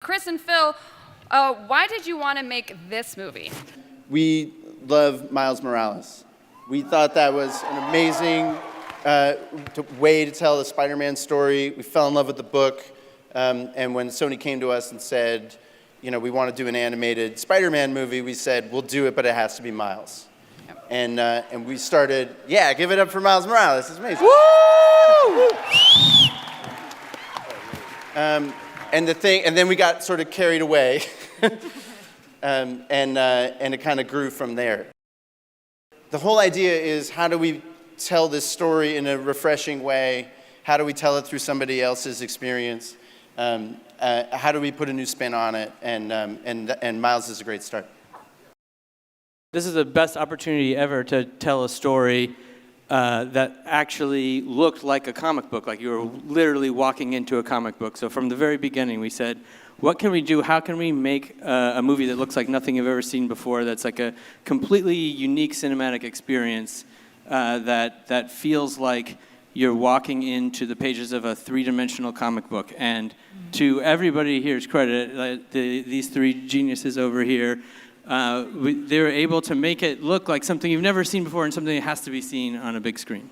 Chris and Phil, why did you want to make this movie? We love Miles Morales. We thought that was an amazing way to tell the Spider-Man story. We fell in love with the book, and when Sony came to us and said, you know, we want to do an animated Spider-Man movie, we said, we'll do it, but it has to be Miles. Yep. And we started, yeah, give it up for Miles Morales. It's amazing. Woo! And then we got sort of carried away, and it kind of grew from there. The whole idea is, how do we tell this story in a refreshing way? How do we tell it through somebody else's experience? How do we put a new spin on it? And Miles is a great start. This is the best opportunity ever to tell a story that actually looked like a comic book, like you were literally walking into a comic book. So from the very beginning, we said, what can we do? How can we make a movie that looks like nothing you've ever seen before, that's like a completely unique cinematic experience that feels like you're walking into the pages of a three-dimensional comic book. And to everybody here's credit, these three geniuses over here, they were able to make it look like something you've never seen before and something that has to be seen on a big screen.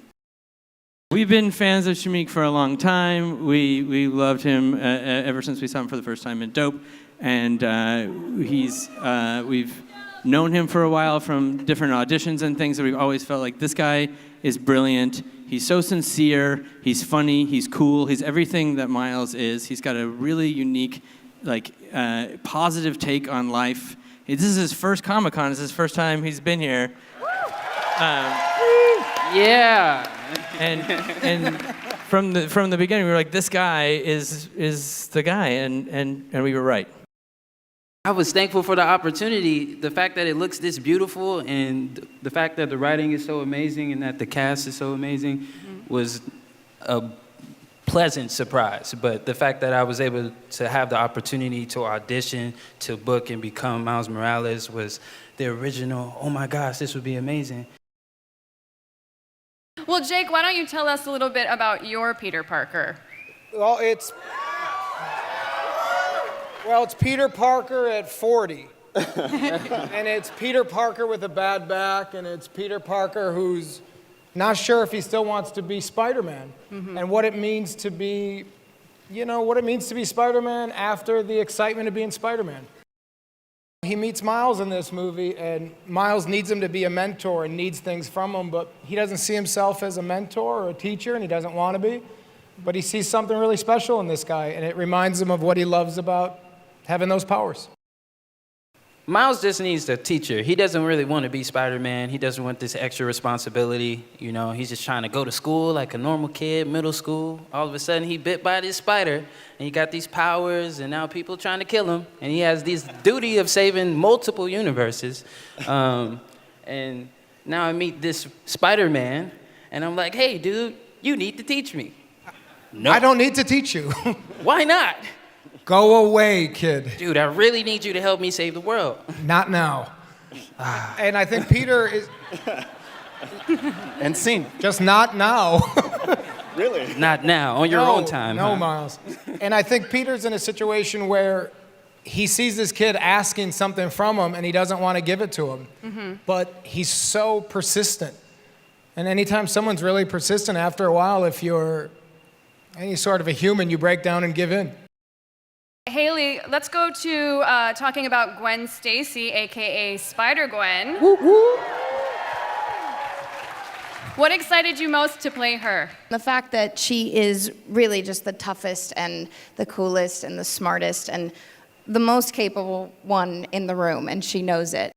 We've been fans of Shameik for a long time. We loved him ever since we saw him for the first time in Dope. And we've known him for a while from different auditions and things that we've always felt like this guy is brilliant. He's so sincere, he's funny, he's cool, he's everything that Miles is. He's got a really unique, positive take on life. This is his first Comic-Con. It's his first time he's been here. Yeah. And from the beginning, we were like, this guy is the guy, and we were right. I was thankful for the opportunity. The fact that it looks this beautiful and the fact that the writing is so amazing and that the cast is so amazing was a pleasant surprise. But the fact that I was able to have the opportunity to audition, to book and become Miles Morales was the original, oh my gosh, this would be amazing. Well, Jake, why don't you tell us a little bit about your Peter Parker? Well, it's Peter Parker at 40. And it's Peter Parker with a bad back, and it's Peter Parker who's not sure if he still wants to be Spider-Man. And what it means to be, Spider-Man after the excitement of being Spider-Man. He meets Miles in this movie, and Miles needs him to be a mentor and needs things from him, but he doesn't see himself as a mentor or a teacher, and he doesn't want to be. But he sees something really special in this guy, and it reminds him of what he loves about having those powers. Miles just needs a teacher. He doesn't really want to be Spider-Man. He doesn't want this extra responsibility. You know, he's just trying to go to school like a normal kid, middle school. All of a sudden, he bit by this spider, and he got these powers, and now people trying to kill him. And he has this duty of saving multiple universes. And now I meet this Spider-Man, and I'm like, hey, dude, you need to teach me. No. I don't need to teach you. Why not? Go away, kid. Dude, I really need you to help me save the world. Not now. And I think Peter is... And scene. Just not now. Really? Not now, on your own time. No, Miles. And I think Peter's in a situation where he sees this kid asking something from him, and he doesn't want to give it to him. But he's so persistent. And anytime someone's really persistent, after a while, if you're any sort of a human, you break down and give in. Haley, let's go to talking about Gwen Stacy, a.k.a. Spider-Gwen. What excited you most to play her? The fact that she is really just the toughest and the coolest and the smartest and the most capable one in the room, and she knows it.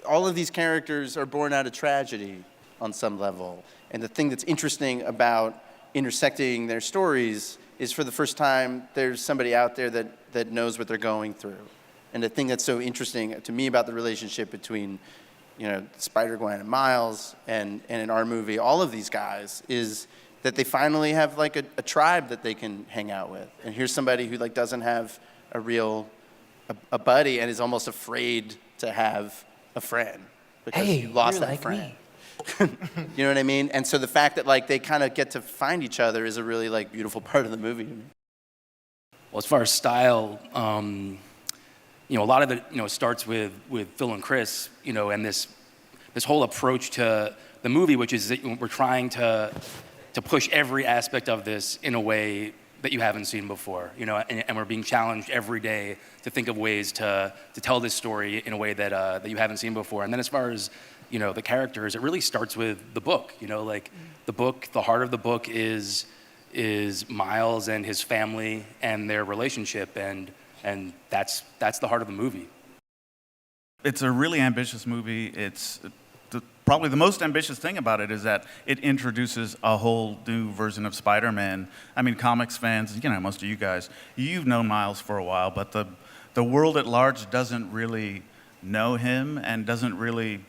All of these characters are born out of tragedy on some level. And the thing that's interesting about intersecting their stories is, for the first time, there's somebody out there that knows what they're going through. And the thing that's so interesting to me about the relationship between, Spider-Gwen and Miles and in our movie, all of these guys, is that they finally have like a tribe that they can hang out with. And here's somebody who doesn't have a buddy and is almost afraid to have a friend because he lost that friend. You know what I mean? And so the fact that they kind of get to find each other is a really beautiful part of the movie to me. Well, as far as style, you know, a lot of it, you know, starts with Phil and Chris, you know, and this whole approach to the movie, which is that we're trying to push every aspect of this in a way that you haven't seen before, you know, and we're being challenged every day to think of ways to tell this story in a way that that you haven't seen before. And then as far as, you know, the characters, it really starts with the book, you know, like the book, the heart of the book is Miles and his family and their relationship, and that's the heart of the movie. It's a really ambitious movie. It's probably the most ambitious thing about it is that it introduces a whole new version of Spider-Man. I mean, comics fans, you know, most of you guys, you've known Miles for a while, but the world at large doesn't really know him and doesn't really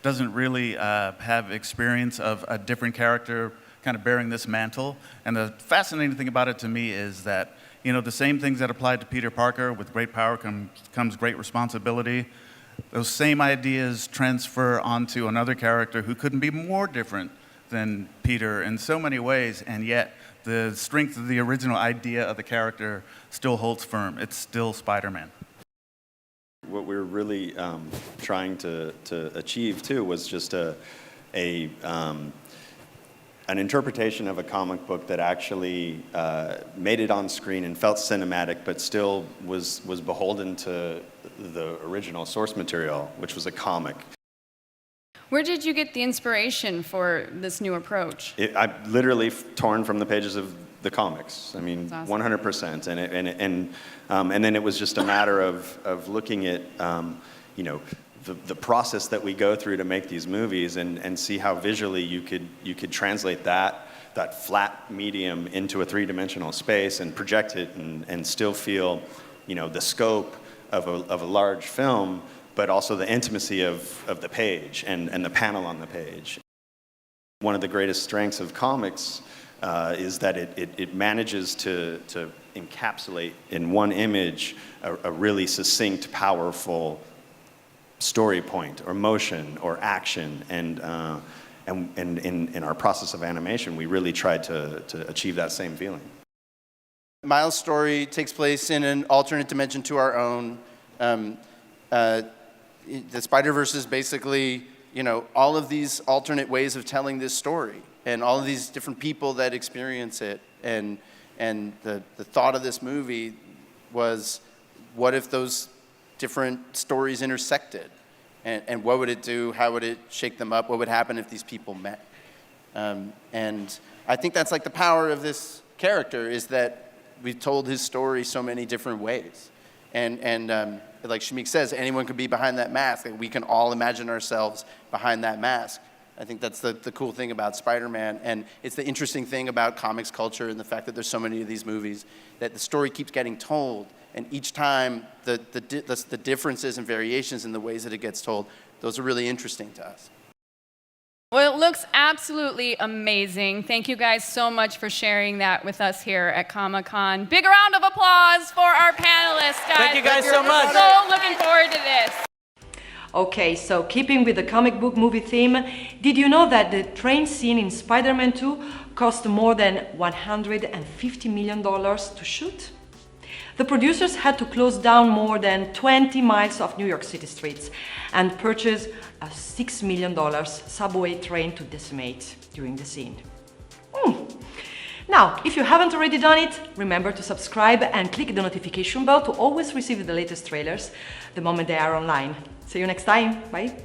have experience of a different character kind of bearing this mantle. And the fascinating thing about it to me is that, you know, the same things that applied to Peter Parker, with great power comes great responsibility. Those same ideas transfer onto another character who couldn't be more different than Peter in so many ways, and yet the strength of the original idea of the character still holds firm. It's still Spider-Man. What we were really trying to achieve, too, was just an interpretation of a comic book that actually made it on screen and felt cinematic, but still was beholden to the original source material, which was a comic. Where did you get the inspiration for this new approach? I literally torn from the pages of the comics. I mean, That's awesome. 100%. And then it was just a matter of looking at, you know, the process that we go through to make these movies and see how visually you could translate that flat medium into a three-dimensional space and project it and still feel, you know, the scope of a large film, but also the intimacy of the page and the panel on the page. One of the greatest strengths of comics is that it manages to encapsulate in one image a really succinct, powerful story point or motion or action, and in our process of animation, we really tried to achieve that same feeling. Miles' story takes place in an alternate dimension to our own. The Spider-Verse is basically, you know, all of these alternate ways of telling this story, and all of these different people that experience it. And the thought of this movie was, what if those different stories intersected? And what would it do? How would it shake them up? What would happen if these people met? And I think that's like the power of this character, is that we've told his story so many different ways. And like Shamik says, anyone could be behind that mask. We can all imagine ourselves behind that mask. I think that's the cool thing about Spider-Man. And it's the interesting thing about comics culture and the fact that there's so many of these movies, that the story keeps getting told. And each time, the differences and variations in the ways that it gets told, those are really interesting to us. Well, it looks absolutely amazing. Thank you guys so much for sharing that with us here at Comic-Con. Big round of applause for our panelists, guys. Thank you guys so much. So looking forward to this. Okay, so keeping with the comic book movie theme, did you know that the train scene in Spider-Man 2 cost more than $150 million to shoot? The producers had to close down more than 20 miles of New York City streets and purchase a $6 million subway train to decimate during the scene. Now, if you haven't already done it, remember to subscribe and click the notification bell to always receive the latest trailers the moment they are online. See you next time. Bye.